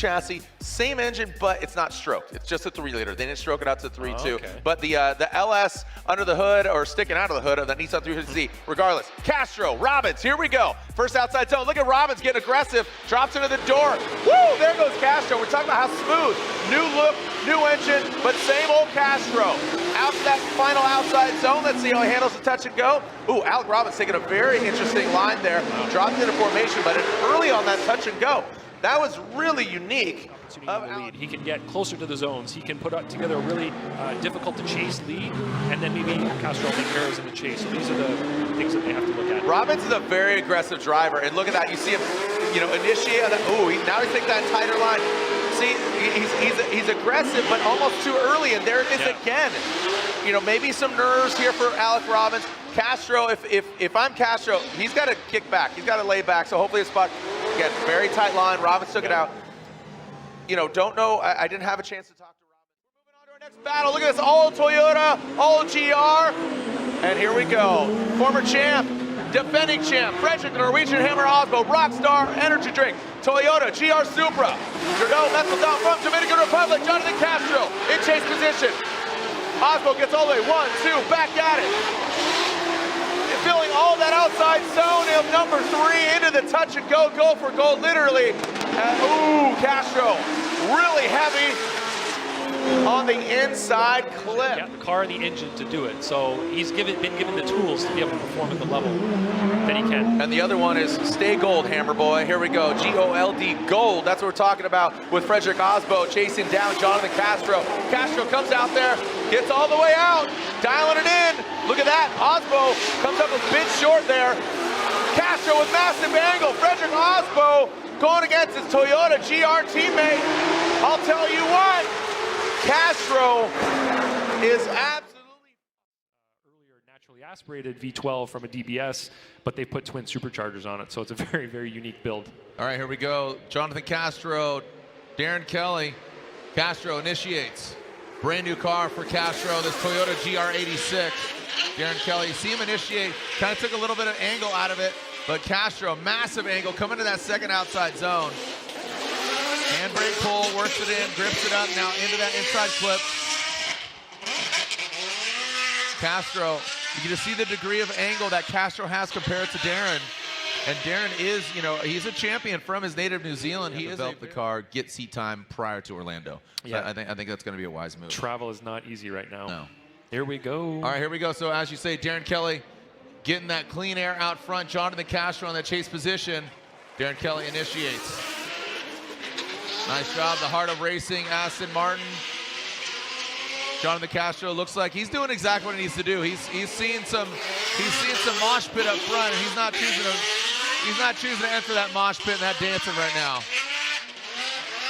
chassis, same engine, but it's not stroked. It's just a 3-liter. They didn't stroke it out to 3.2. Okay. But the LS under the hood or sticking out of the hood of the Nissan 350Z, regardless. Castro, Robbins, here we go. First outside zone. Look at Robbins getting aggressive. Drops into the door. Woo! There goes Castro. We're talking about how smooth. New look, new engine, but same old Castro. Out to that final outside zone. Let's see how he handles the touch and go. Ooh, Alec Robbins taking a very interesting line there. Dropped into formation, but early on that touch and go. That was really unique. Lead. He can get closer to the zones. He can put together a really difficult to chase lead, and then maybe Castro make errors in the chase. So these are the things that they have to look at. Robbins is a very aggressive driver, and look at that. You see him, initiate on that. Ooh, now he's taking that tighter line. See, he's aggressive, but almost too early, and there it is again. Maybe some nerves here for Alec Robbins. Castro, if I'm Castro, he's got to kick back. He's got to lay back. So hopefully the spot, again, very tight line. Robbins took it out. Don't know. I didn't have a chance to talk to Robbins. We're moving on to our next battle. Look at this, all Toyota, all GR. And here we go. Former champ, defending champ, Frederick, the Norwegian Hammer Osbo, Rockstar Energy Drink, Toyota GR Supra, Jhonnattan from Dominican Republic, Jhonnattan Castro in chase position. Osbo gets all the way, 1, 2, back at it. Filling all that outside zone of number 3 into the touch and go for gold, literally. Ooh, Castro, really heavy on the inside clip. Got the car and the engine to do it, so he's been given the tools to be able to perform at the level that he can. And the other one is stay gold, Hammer Boy. Here we go, G-O-L-D, gold. That's what we're talking about with Frederick Osbo chasing down Jhonnattan Castro. Castro comes out there, gets all the way out, dialing it in. Look at that, Osbo comes up a bit short there. Castro with massive angle, Frederick Osbo going against his Toyota GR teammate. I'll tell you what, Castro is absolutely... Earlier naturally aspirated V12 from a DBS, but they put twin superchargers on it, so it's a very, very unique build. All right, here we go. Jhonnattan Castro, Darren Kelly. Castro initiates. Brand new car for Castro, this Toyota GR86. Darren Kelly, see him initiate, kind of took a little bit of angle out of it, but Castro, massive angle, coming to that second outside zone. Handbrake pull, works it in, grips it up, now into that inside clip. Castro, you can just see the degree of angle that Castro has compared to Darren. And Darren is, he's a champion from his native New Zealand. He developed the car, get seat time prior to Orlando. So Yeah. I think that's going to be a wise move. Travel is not easy right now. No. Here we go. All right, here we go. So as you say, Darren Kelly getting that clean air out front. Jhonnattan Castro on that chase position. Darren Kelly initiates. Nice job, the heart of racing, Aston Martin. Jhonnattan Castro looks like he's doing exactly what he needs to do. He's seeing some mosh pit up front, and he's not choosing to enter that mosh pit and that dancing right now.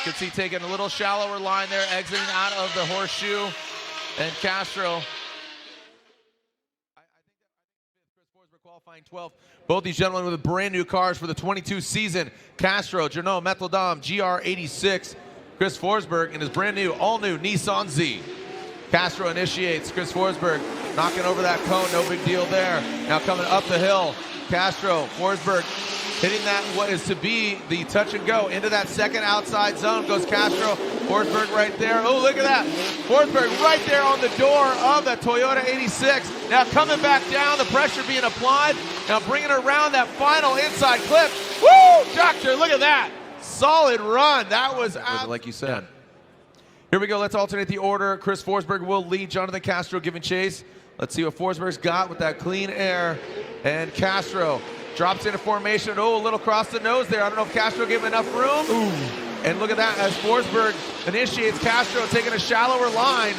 You can see taking a little shallower line there, exiting out of the horseshoe. And Castro, I think Chris Forsberg qualifying 12th. Both these gentlemen with brand new cars for the 22 season. Castro, Jhonnattan GR86. Chris Forsberg in his brand new, all new Nissan Z. Castro initiates. Chris Forsberg knocking over that cone, no big deal there. Now coming up the hill, Castro, Forsberg hitting that what is to be the touch and go into that second outside zone. Goes Castro, Forsberg right there. Oh, look at that. Forsberg right there on the door of the Toyota 86. Now coming back down, the pressure being applied. Now bringing it around that final inside clip. Woo! Doctor, look at that. Solid run. That was like you said. Here we go. Let's alternate the order. Chris Forsberg will lead. Jhonnattan Castro giving chase. Let's see what Forsberg's got with that clean air. And Castro drops into formation. Oh, a little cross the nose there. I don't know if Castro gave him enough room. Ooh. And look at that as Forsberg initiates. Castro taking a shallower line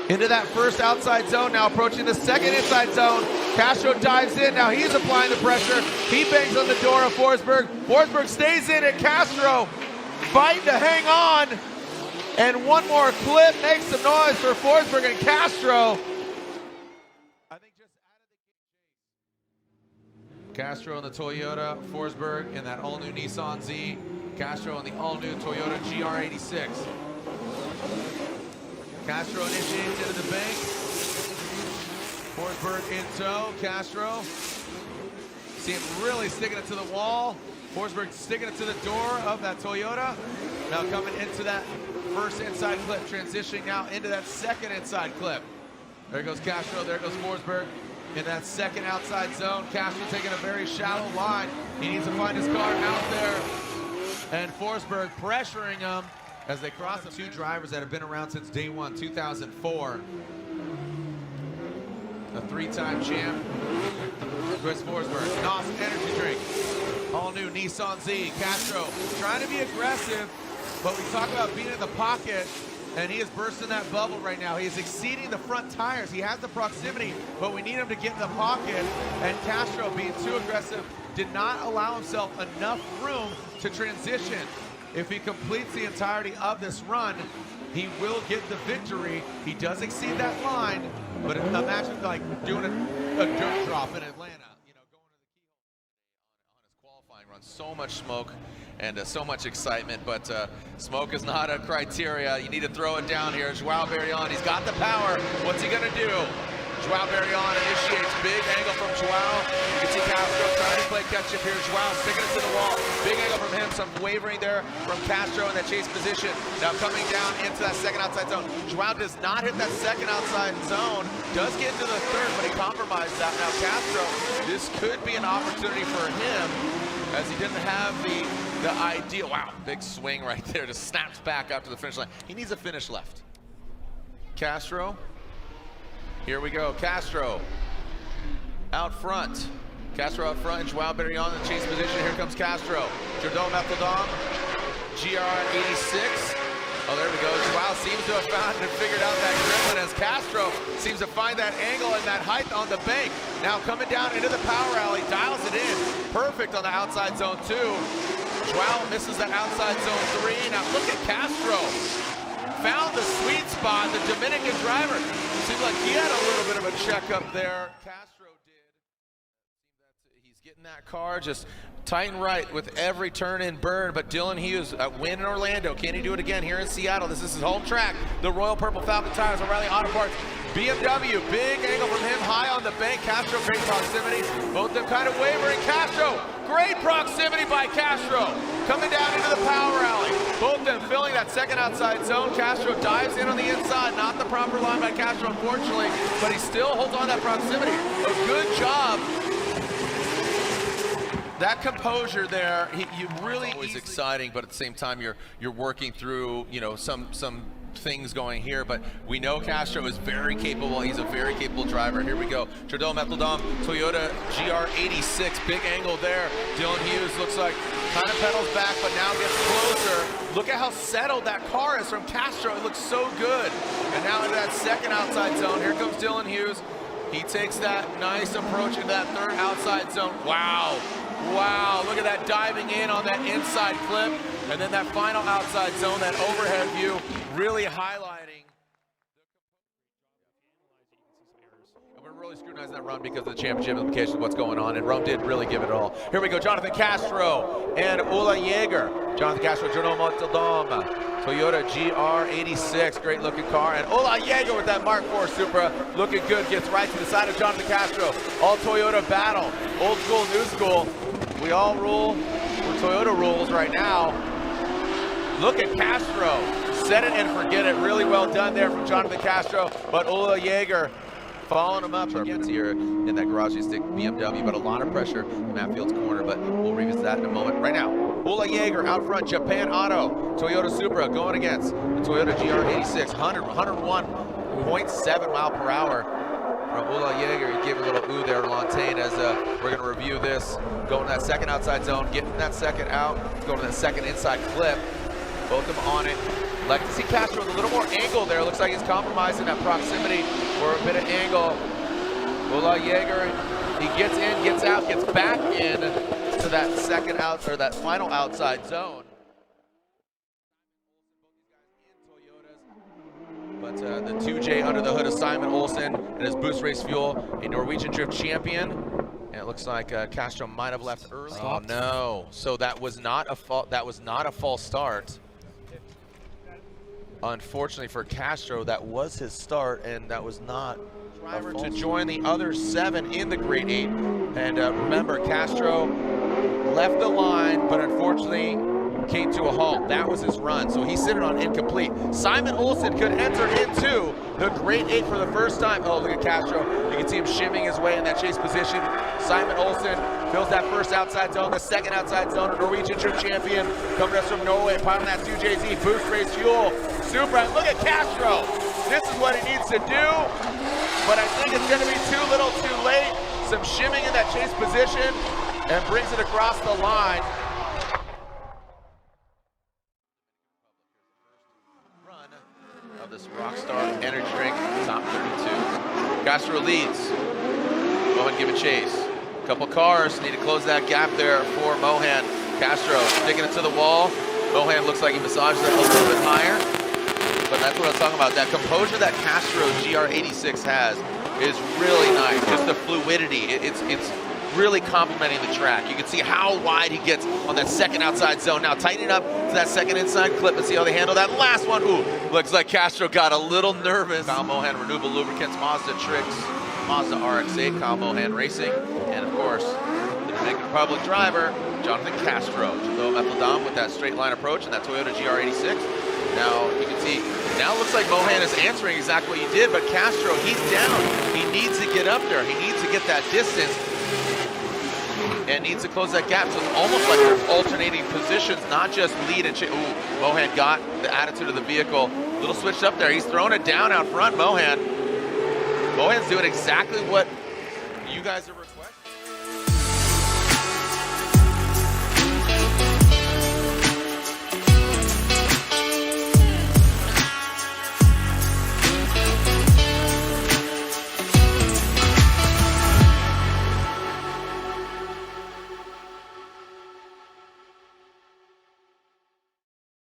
into that first outside zone. Now approaching the second inside zone. Castro dives in. Now he's applying the pressure. He bangs on the door of Forsberg. Forsberg stays in it. Castro fighting to hang on. And one more clip makes some noise for Forsberg and Castro. Castro in the Toyota, Forsberg in that all-new Nissan Z, Castro in the all-new Toyota GR86. Castro initiates into the bank. Forsberg in tow, Castro. See him really sticking it to the wall. Forsberg sticking it to the door of that Toyota. Now coming into that first inside clip, transitioning now into that second inside clip. There goes Castro, there goes Forsberg. In that second outside zone, Castro taking a very shallow line. He needs to find his car out there. And Forsberg pressuring him as they cross the two drivers that have been around since day one, 2004. The three-time champ, Chris Forsberg. NOS energy drink. All new Nissan Z. Castro trying to be aggressive, but we talk about being in the pocket, and he is bursting that bubble right now. He is exceeding the front tires. He has the proximity, but we need him to get in the pocket, and Castro, being too aggressive, did not allow himself enough room to transition. If he completes the entirety of this run, he will get the victory. He does exceed that line, but imagine like doing a dirt drop in Atlanta. You know, going to the keyhole on his qualifying run. So much smoke and so much excitement, but smoke is not a criteria. You need to throw it down here. Wildberry on. He's got the power. What's he gonna do? Wildberry on initiates, big angle from Joao. You can see Castro trying to play catch up here. Joao sticking it to the wall. Big angle from him, some wavering there from Castro in that chase position. Now coming down into that second outside zone. Joao does not hit that second outside zone. Does get into the third, but he compromised that. Now Castro, this could be an opportunity for him as he didn't have the ideal. Wow, big swing right there. Just snaps back up to the finish line. He needs a finish left. Castro. Here we go, Castro out front. Castro out front, and Wildberry on the chase position. Here comes Castro. Jhonnattan GR86. Oh, there we go. Joao seems to have found and figured out that gremlin as Castro seems to find that angle and that height on the bank. Now coming down into the power alley, dials it in. Perfect on the outside zone 2. Joao misses that outside zone 3. Now look at Castro. Found the sweet spot, the Dominican driver. Seemed like he had a little bit of a checkup there. Castro did. He's getting that car just tight and right with every turn and burn, but Dylan Hughes win in Orlando. Can he do it again here in Seattle? This is his home track. The Royal Purple Falcon Tires, O'Reilly Auto Parts. BMW, big angle from him, high on the bank. Castro, great proximity. Both of them kind of wavering. Castro, great proximity by Castro. Coming down into the power alley. Both of them filling that second outside zone. Castro dives in on the inside. Not the proper line by Castro, unfortunately, but he still holds on that proximity. A good job. That composure there, you really always exciting, but at the same time you're working through, you know, some things going here, but we know Castro is very capable. He's a very capable driver. Here we go. Jhonnattan Toyota GR86, big angle there. Dylan Hughes looks like kind of pedals back, but now gets closer. Look at how settled that car is from Castro. It looks so good. And now into that second outside zone. Here comes Dylan Hughes. He takes that nice approach into that third outside zone. Wow. Wow, look at that diving in on that inside clip. And then that final outside zone, that overhead view, really highlighting. And we're really scrutinizing that run because of the championship implications of what's going on, and Rome did really give it all. Here we go, Jhonnattan Castro and Jaeger. Jhonnattan Castro, Jhonnattan Toyota GR86, great looking car. And Jaeger with that Mark IV Supra, looking good, gets right to the side of Jhonnattan Castro. All Toyota battle, old school, new school. We all rule where Toyota rules right now. Look at Castro, set it and forget it. Really well done there from Jhonnattan Castro, but Jaeger following him up against here in that garage stick BMW, but a lot of pressure in Matt Field's corner, but we'll revisit that in a moment. Right now, Jaeger out front, Japan Auto, Toyota Supra going against the Toyota GR86, 101.7 mile per hour from Jaeger. He gave a little ooh there to Lantain as we're going to review this. Going to that second outside zone, getting that second out, going to that second inside clip. Both of them on it. Like to see Castro with a little more angle there. Looks like he's compromising that proximity for a bit of angle. Jaeger, he gets in, gets out, gets back in to that second out, or that final outside zone. But the 2J under the hood of Simon Olson and his Boost Race Fuel, a Norwegian Drift champion. And it looks like Castro might have left early. Oh no! So that was not a false start. Unfortunately for Castro, that was his start, and that was not driver to join the other 7 in the Grade 8. And remember, Castro left the line, but unfortunately came to a halt. That was his run, so he's sitting on incomplete. Simon Olson could enter into the great 8 for the first time. Oh, look at Castro. You can see him shimming his way in that chase position. Simon Olson fills that first outside zone, the second outside zone. A Norwegian trip champion coming to us from Norway, piling that 2JZ, boost race fuel. Super, look at Castro. This is what he needs to do, but I think it's gonna be too little too late. Some shimming in that chase position and brings it across the line. Run of this Rockstar energy drink, top 32. Castro leads. Mohan giving chase. A couple cars need to close that gap there for Mohan. Castro sticking it to the wall. Mohan looks like he massages it a little bit higher. But that's what I was talking about. That composure that Castro's GR86 has is really nice. Just the fluidity. It's really complimenting the track. You can see how wide he gets on that second outside zone. Now tightening up to that second inside clip and see how they handle that last one. Ooh, looks like Castro got a little nervous. Kyle Mohan, Renewable Lubricants, Mazda Tricks, Mazda RX-8, Kyle Mohan Racing, and of course, the Dominican Republic driver, Jhonnattan CASTRO. Methyl with that straight line approach and that Toyota GR86. Now you can see, now it looks like Mohan is answering exactly what you did, but Castro, he's down. He needs to get up there. He needs to get that distance and needs to close that gap. So it's almost like they're alternating positions, not just lead and chase. Ooh, Mohan got the attitude of the vehicle. A little switched up there. He's throwing it down out front, Mohan. Mohan's doing exactly what you guys are